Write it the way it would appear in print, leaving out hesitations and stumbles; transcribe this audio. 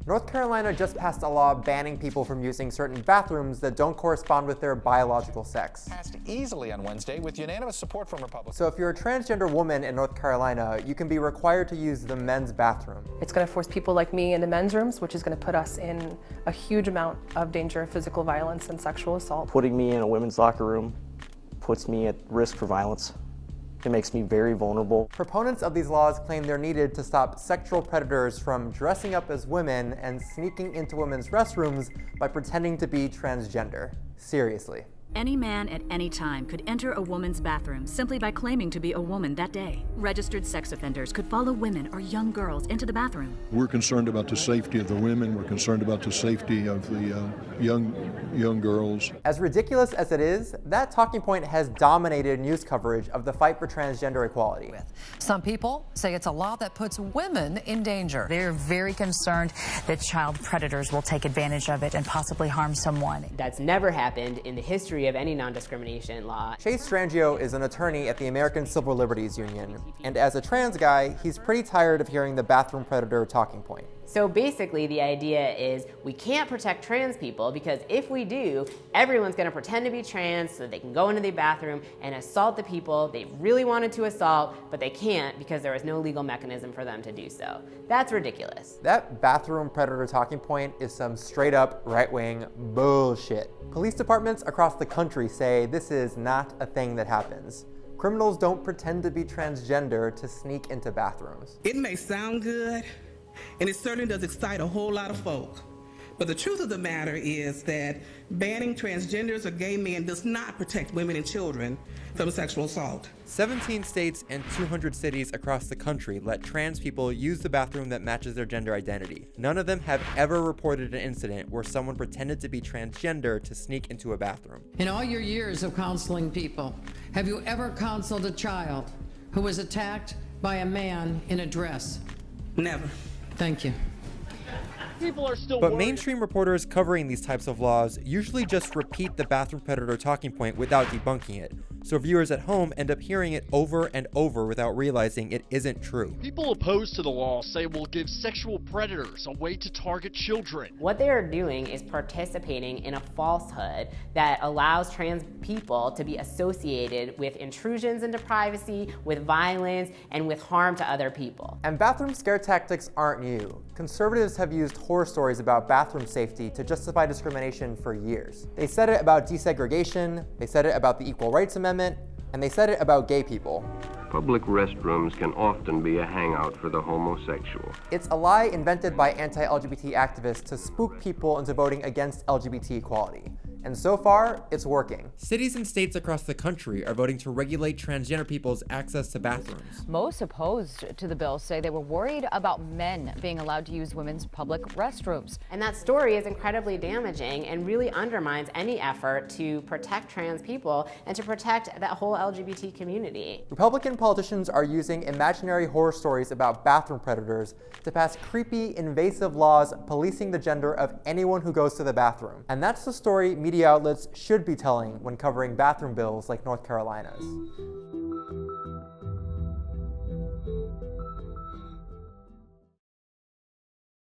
North Carolina just passed a law banning people from using certain bathrooms that don't correspond with their biological sex. Passed easily on Wednesday with unanimous support from Republicans. So if you're a transgender woman in North Carolina, you can be required to use the men's bathroom. It's going to force people like me into men's rooms, which is going to put us in a huge amount of danger of physical violence and sexual assault. Putting me in a women's locker room puts me at risk for violence. It makes me very vulnerable. Proponents of these laws claim they're needed to stop sexual predators from dressing up as women and sneaking into women's restrooms by pretending to be transgender. Seriously. Any man at any time could enter a woman's bathroom simply by claiming to be a woman that day. Registered sex offenders could follow women or young girls into the bathroom. We're concerned about the safety of the women. We're concerned about the safety of the young girls. As ridiculous as it is, that talking point has dominated news coverage of the fight for transgender equality. Some people say it's a law that puts women in danger. They're very concerned that child predators will take advantage of it and possibly harm someone. That's never happened in the history of any non-discrimination law. Chase Strangio is an attorney at the American Civil Liberties Union, and as a trans guy, he's pretty tired of hearing the bathroom predator talking point. So basically the idea is we can't protect trans people because if we do, everyone's going to pretend to be trans so that they can go into the bathroom and assault the people they really wanted to assault, but they can't because there is no legal mechanism for them to do so. That's ridiculous. That bathroom predator talking point is some straight up right-wing bullshit. Police departments across the country say this is not a thing that happens. Criminals don't pretend to be transgender to sneak into bathrooms. It may sound good, and it certainly does excite a whole lot of folk. But the truth of the matter is that banning transgenders or gay men does not protect women and children from sexual assault. 17 states and 200 cities across the country let trans people use the bathroom that matches their gender identity. None of them have ever reported an incident where someone pretended to be transgender to sneak into a bathroom. In all your years of counseling people, have you ever counseled a child who was attacked by a man in a dress? Never. Thank you. People are still But worried. mainstream reporters covering these types of laws usually just repeat the bathroom predator talking point without debunking it, so viewers at home end up hearing it over and over without realizing it isn't true. People opposed to the law say it will give sexual predators a way to target children. What they are doing is participating in a falsehood that allows trans people to be associated with intrusions into privacy, with violence, and with harm to other people. And bathroom scare tactics aren't new. Conservatives have used horror stories about bathroom safety to justify discrimination for years. They said it about desegregation, they said it about the Equal Rights Amendment, and they said it about gay people. Public restrooms can often be a hangout for the homosexual. It's a lie invented by anti-LGBT activists to spook people into voting against LGBT equality. And so far, it's working. Cities and states across the country are voting to regulate transgender people's access to bathrooms. Most opposed to the bill say they were worried about men being allowed to use women's public restrooms. And that story is incredibly damaging and really undermines any effort to protect trans people and to protect that whole LGBT community. Republican politicians are using imaginary horror stories about bathroom predators to pass creepy, invasive laws policing the gender of anyone who goes to the bathroom. And that's the story media outlets should be telling when covering bathroom bills like North Carolina's.